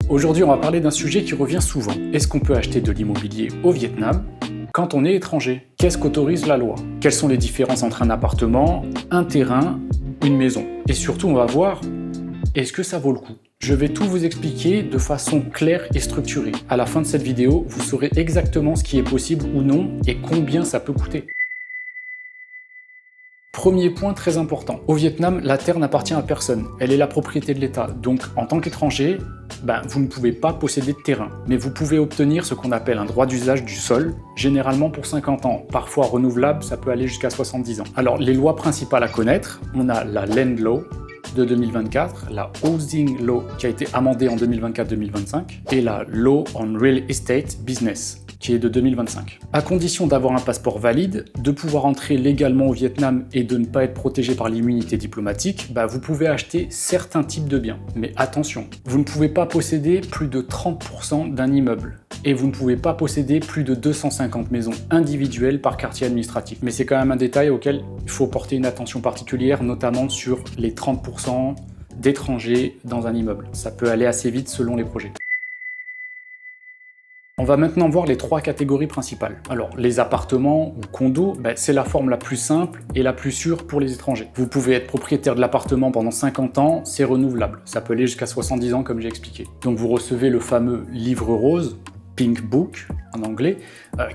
Aujourd'hui, on va parler d'un sujet qui revient souvent. Est-ce qu'on peut acheter de l'immobilier au Vietnam quand on est étranger? Qu'est-ce qu'autorise la loi? Quelles sont les différences entre un appartement, un terrain, une maison? Et surtout, on va voir, est-ce que ça vaut le coup? Je vais tout vous expliquer de façon claire et structurée. À la fin de cette vidéo, vous saurez exactement ce qui est possible ou non et combien ça peut coûter. Premier point très important. Au Vietnam, la terre n'appartient à personne. Elle est la propriété de l'État. Donc, en tant qu'étranger, vous ne pouvez pas posséder de terrain. Mais vous pouvez obtenir ce qu'on appelle un droit d'usage du sol, généralement pour 50 ans. Parfois renouvelable, ça peut aller jusqu'à 70 ans. Alors, les lois principales à connaître, on a la Land Law de 2024, la Housing Law qui a été amendée en 2024-2025 et la Law on Real Estate Business qui est de 2025. À condition d'avoir un passeport valide, de pouvoir entrer légalement au Vietnam et de ne pas être protégé par l'immunité diplomatique, vous pouvez acheter certains types de biens. Mais attention, vous ne pouvez pas posséder plus de 30% d'un immeuble. Et vous ne pouvez pas posséder plus de 250 maisons individuelles par quartier administratif. Mais c'est quand même un détail auquel il faut porter une attention particulière, notamment sur les 30% d'étrangers dans un immeuble. Ça peut aller assez vite selon les projets. On va maintenant voir les trois catégories principales. Alors, les appartements ou condos, c'est la forme la plus simple et la plus sûre pour les étrangers. Vous pouvez être propriétaire de l'appartement pendant 50 ans, c'est renouvelable. Ça peut aller jusqu'à 70 ans comme j'ai expliqué. Donc vous recevez le fameux livre rose, Pink Book en anglais,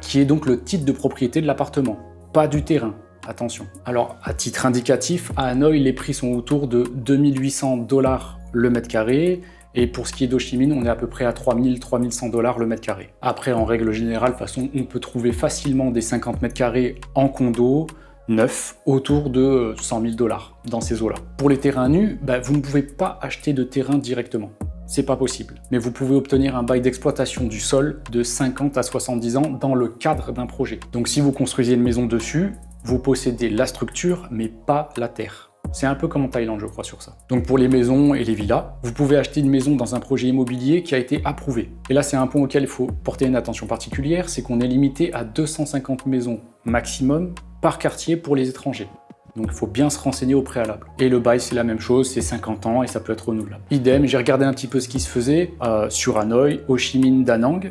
qui est donc le titre de propriété de l'appartement, pas du terrain. Attention. Alors, à titre indicatif, à Hanoï, les prix sont autour de 2800 $ le mètre carré. Et pour ce qui est d'Ho Chi Minh, on est à peu près à 3100 $ le mètre carré. Après, en règle générale, de toute façon, on peut trouver facilement des 50 mètres carrés en condo, neuf, autour de 100 000 $ dans ces eaux-là. Pour les terrains nus, vous ne pouvez pas acheter de terrain directement. C'est pas possible. Mais vous pouvez obtenir un bail d'exploitation du sol de 50 à 70 ans dans le cadre d'un projet. Donc si vous construisez une maison dessus, vous possédez la structure, mais pas la terre. C'est un peu comme en Thaïlande, je crois, sur ça. Donc pour les maisons et les villas, vous pouvez acheter une maison dans un projet immobilier qui a été approuvé. Et là, c'est un point auquel il faut porter une attention particulière, c'est qu'on est limité à 250 maisons maximum par quartier pour les étrangers. Donc il faut bien se renseigner au préalable. Et le bail, c'est la même chose, c'est 50 ans et ça peut être renouvelable. Idem, j'ai regardé un petit peu ce qui se faisait sur Hanoï, Ho Chi Minh, Da Nang.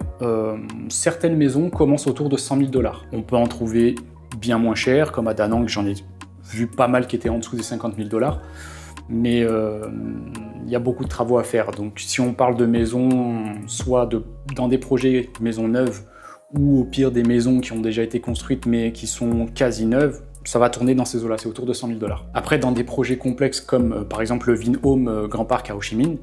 Certaines maisons commencent autour de 100 000 $. On peut en trouver bien moins cher, comme à Da Nang, j'en ai vu pas mal qui étaient en dessous des 50 000 $, mais il y a beaucoup de travaux à faire. Donc si on parle de maisons, soit dans des projets maisons neuves, ou au pire des maisons qui ont déjà été construites mais qui sont quasi neuves, ça va tourner dans ces eaux-là, c'est autour de 100 000 $. Après, dans des projets complexes comme par exemple le Vinhome Grand Parc à Ho Chi Minh,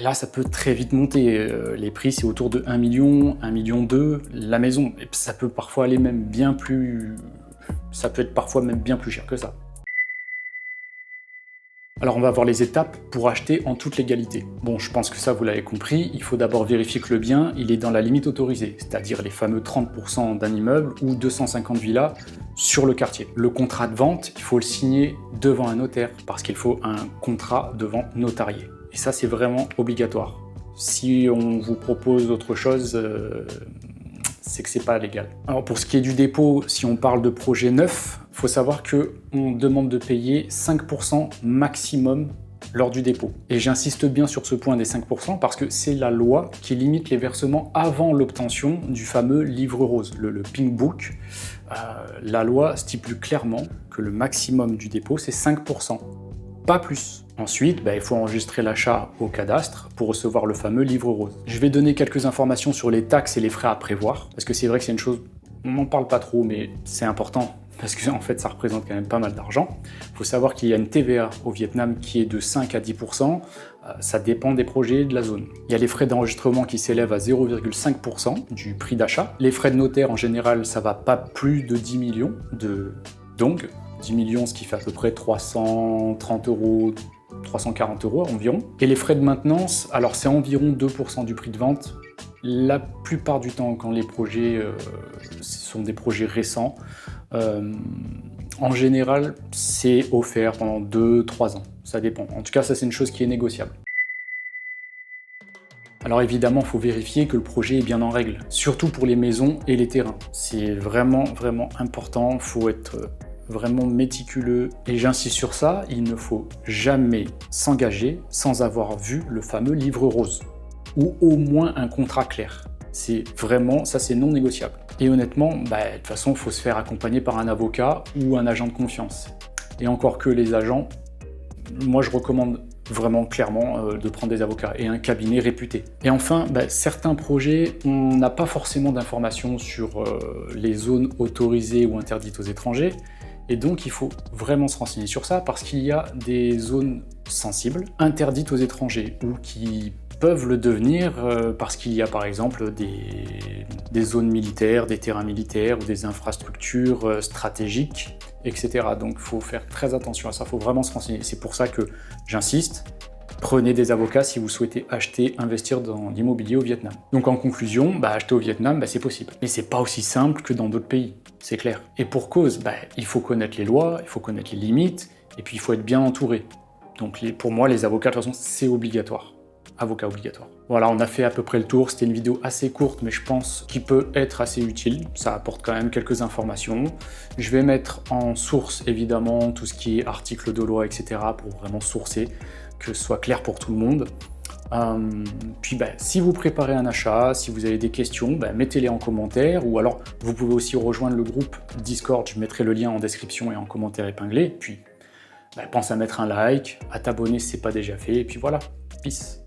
là ça peut très vite monter. Les prix c'est autour de 1 million, 1,2 million la maison. Et ça peut parfois aller même bien plus... Ça peut être parfois même bien plus cher que ça. Alors on va voir les étapes pour acheter en toute légalité. Bon, je pense que ça vous l'avez compris, il faut d'abord vérifier que le bien il est dans la limite autorisée, c'est-à-dire les fameux 30% d'un immeuble ou 250 villas sur le quartier. Le contrat de vente, il faut le signer devant un notaire parce qu'il faut un contrat de vente notarié. Et ça c'est vraiment obligatoire. Si on vous propose autre chose, c'est que c'est pas légal. Alors pour ce qui est du dépôt, si on parle de projet neuf, il faut savoir qu'on demande de payer 5% maximum lors du dépôt. Et j'insiste bien sur ce point des 5% parce que c'est la loi qui limite les versements avant l'obtention du fameux livre rose, le Pink Book. La loi stipule clairement que le maximum du dépôt c'est 5%, pas plus. Ensuite, il faut enregistrer l'achat au cadastre pour recevoir le fameux livre rose. Je vais donner quelques informations sur les taxes et les frais à prévoir, parce que c'est vrai que c'est une chose, on n'en parle pas trop, mais c'est important, parce que en fait ça représente quand même pas mal d'argent. Il faut savoir qu'il y a une TVA au Vietnam qui est de 5 à 10%, ça dépend des projets et de la zone. Il y a les frais d'enregistrement qui s'élèvent à 0,5% du prix d'achat. Les frais de notaire en général, ça va pas plus de 10 millions de dong. 10 millions, ce qui fait à peu près 330 €, 340 € environ. Et les frais de maintenance, alors c'est environ 2% du prix de vente. La plupart du temps, quand les projets sont des projets récents, en général, c'est offert pendant 2-3 ans. Ça dépend. En tout cas, ça c'est une chose qui est négociable. Alors évidemment, il faut vérifier que le projet est bien en règle, surtout pour les maisons et les terrains. C'est vraiment important, il faut être vraiment méticuleux. Et j'insiste sur ça, il ne faut jamais s'engager sans avoir vu le fameux livre rose. ou au moins un contrat clair. C'est vraiment, ça c'est non négociable. Et honnêtement, de toute façon, il faut se faire accompagner par un avocat ou un agent de confiance. Et encore que les agents, moi je recommande vraiment clairement de prendre des avocats et un cabinet réputé. Et enfin, certains projets, on n'a pas forcément d'informations sur les zones autorisées ou interdites aux étrangers, et donc il faut vraiment se renseigner sur ça parce qu'il y a des zones sensibles, interdites aux étrangers, ou qui peuvent le devenir parce qu'il y a par exemple des zones militaires, des terrains militaires ou des infrastructures stratégiques, etc. Donc il faut faire très attention à ça, il faut vraiment se renseigner. C'est pour ça que j'insiste, prenez des avocats si vous souhaitez acheter, investir dans l'immobilier au Vietnam. Donc en conclusion, acheter au Vietnam, c'est possible. Mais c'est pas aussi simple que dans d'autres pays, c'est clair. Et pour cause, il faut connaître les lois, il faut connaître les limites, et puis il faut être bien entouré. Donc pour moi, les avocats, de toute façon, c'est obligatoire. Avocat obligatoire. Voilà, on a fait à peu près le tour. C'était une vidéo assez courte, mais je pense qu'il peut être assez utile. Ça apporte quand même quelques informations. Je vais mettre en source, évidemment, tout ce qui est articles de loi, etc. pour vraiment sourcer, que ce soit clair pour tout le monde. Puis si vous préparez un achat, si vous avez des questions, mettez-les en commentaire, ou alors vous pouvez aussi rejoindre le groupe Discord, je mettrai le lien en description et en commentaire épinglé. Puis pense à mettre un like, à t'abonner si ce n'est pas déjà fait, et puis voilà, peace.